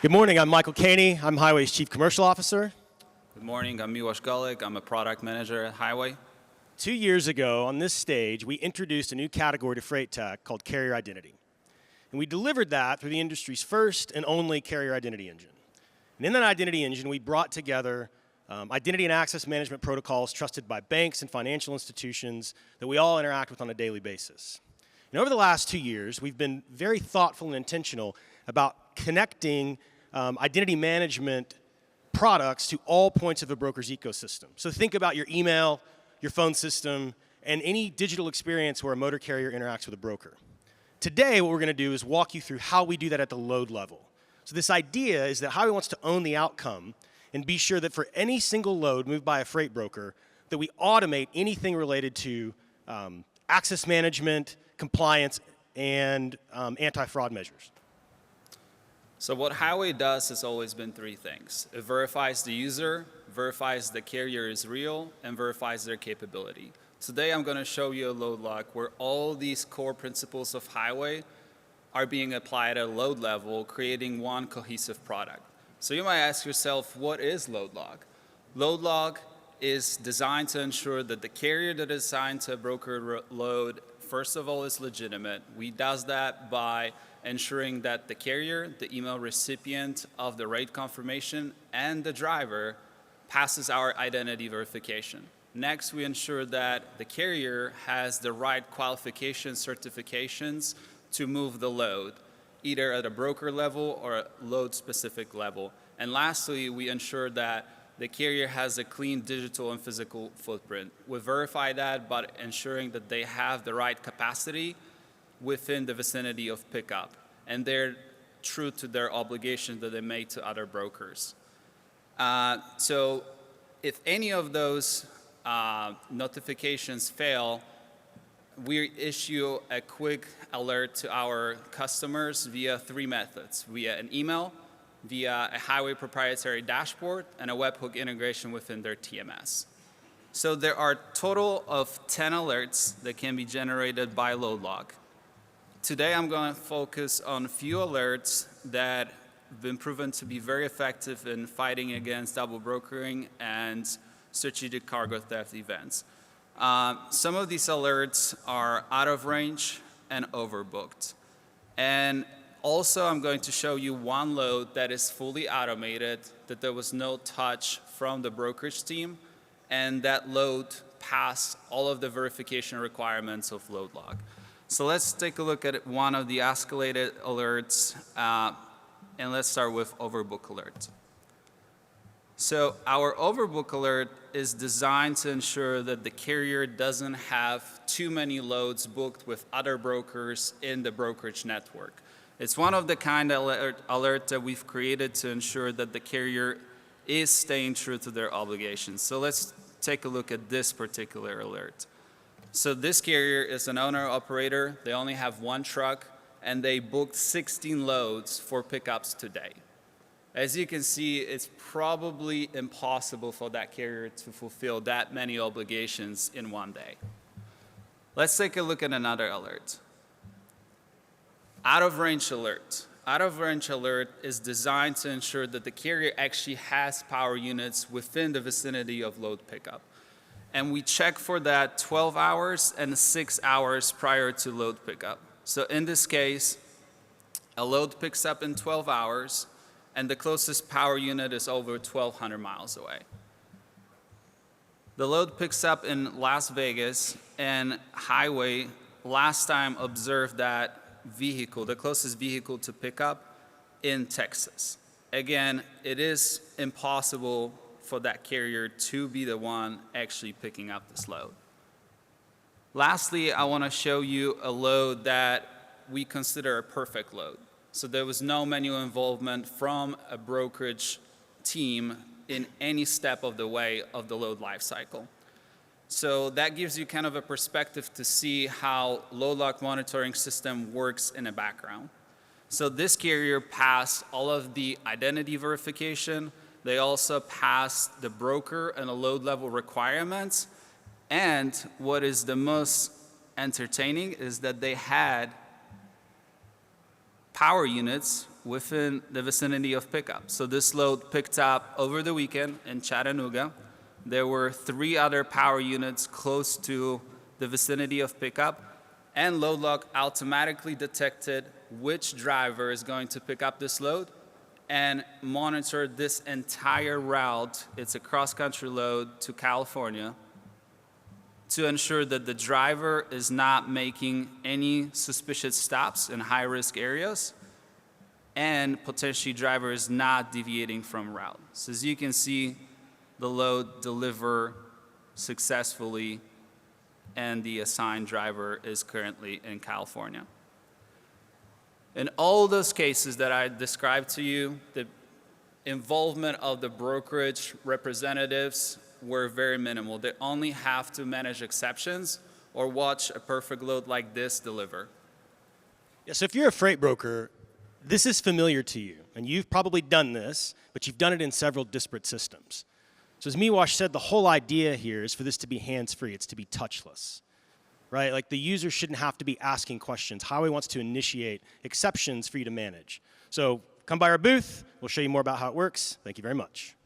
Good morning, I'm Michael Caney. I'm Highway's Chief Commercial Officer. Good morning, I'm Miłosz Golik. I'm a product manager at Highway. 2 years ago on this stage, we introduced a new category to FreightTech called carrier identity. And we delivered that through the industry's first and only carrier identity engine. And in that identity engine, we brought together identity and access management protocols trusted by banks and financial institutions that we all interact with on a daily basis. And over the last 2 years, we've been very thoughtful and intentional about connecting identity management products to all points of a broker's ecosystem. So think about your email, your phone system, and any digital experience where a motor carrier interacts with a broker. Today, what we're going to do is walk you through how we do that at the load level. So this idea is that Highway wants to own the outcome and be sure that for any single load moved by a freight broker, that we automate anything related to access management, compliance, and anti-fraud measures. So what Highway does has always been three things. It verifies the user, verifies the carrier is real, and verifies their capability. Today I'm going to show you a load log where all these core principles of Highway are being applied at a load level, creating one cohesive product. So you might ask yourself, what is load log? Load log is designed to ensure that the carrier that is assigned to a broker load, first of all, is legitimate. We does that by ensuring that the carrier, the email recipient of the rate confirmation, and the driver passes our identity verification. Next, we ensure that the carrier has the right qualification certifications to move the load, either at a broker level or a load-specific level. And lastly, we ensure that the carrier has a clean digital and physical footprint. We verify that by ensuring that they have the right capacity within the vicinity of pickup, and they're true to their obligation that they made to other brokers. So if any of those notifications fail, we issue a quick alert to our customers via three methods: via an email, via a Highway proprietary dashboard, and a webhook integration within their TMS. So there are a total of 10 alerts that can be generated by load log. Today I'm going to focus on a few alerts that have been proven to be very effective in fighting against double brokering and strategic cargo theft events. Some of these alerts are out of range and overbooked. And also I'm going to show you one load that is fully automated, that there was no touch from the brokerage team, and that load passed all of the verification requirements of load log. So let's take a look at one of the escalated alerts, and let's start with overbook alert. So our overbook alert is designed to ensure that the carrier doesn't have too many loads booked with other brokers in the brokerage network. It's one of the kind of alert that we've created to ensure that the carrier is staying true to their obligations. So let's take a look at this particular alert. So this carrier is an owner-operator. They only have one truck, and they booked 16 loads for pickups today. As you can see, it's probably impossible for that carrier to fulfill that many obligations in one day. Let's take a look at another alert. Out-of-range alert. Out-of-range alert is designed to ensure that the carrier actually has power units within the vicinity of load pickup. And we check for that 12 hours and 6 hours prior to load pickup. So in this case, a load picks up in 12 hours, and the closest power unit is over 1,200 miles away. The load picks up in Las Vegas, and Highway last time observed that vehicle, the closest vehicle to pick up, in Texas. Again, it is impossible for that carrier to be the one actually picking up this load. Lastly, I want to show you a load that we consider a perfect load. So there was no manual involvement from a brokerage team in any step of the way of the load lifecycle. So that gives you kind of a perspective to see how load log monitoring system works in the background. So this carrier passed all of the identity verification. They also passed the broker and the load level requirements. And what is the most entertaining is that they had power units within the vicinity of pickup. So this load picked up over the weekend in Chattanooga. There were 3 other power units close to the vicinity of pickup, and LoadLock automatically detected which driver is going to pick up this load and monitored this entire route. It's a cross-country load to California, to ensure that the driver is not making any suspicious stops in high-risk areas, and potentially driver is not deviating from route. So as you can see, the load deliver successfully, and the assigned driver is currently in California. In all those cases that I described to you, the involvement of the brokerage representatives were very minimal. They only have to manage exceptions or watch a perfect load like this deliver. Yeah, so if you're a freight broker, this is familiar to you, and you've probably done this, but you've done it in several disparate systems. So as Miwash said, the whole idea here is for this to be hands-free. It's to be touchless, right? Like the user shouldn't have to be asking questions. Highway wants to initiate exceptions for you to manage. So come by our booth. We'll show you more about how it works. Thank you very much.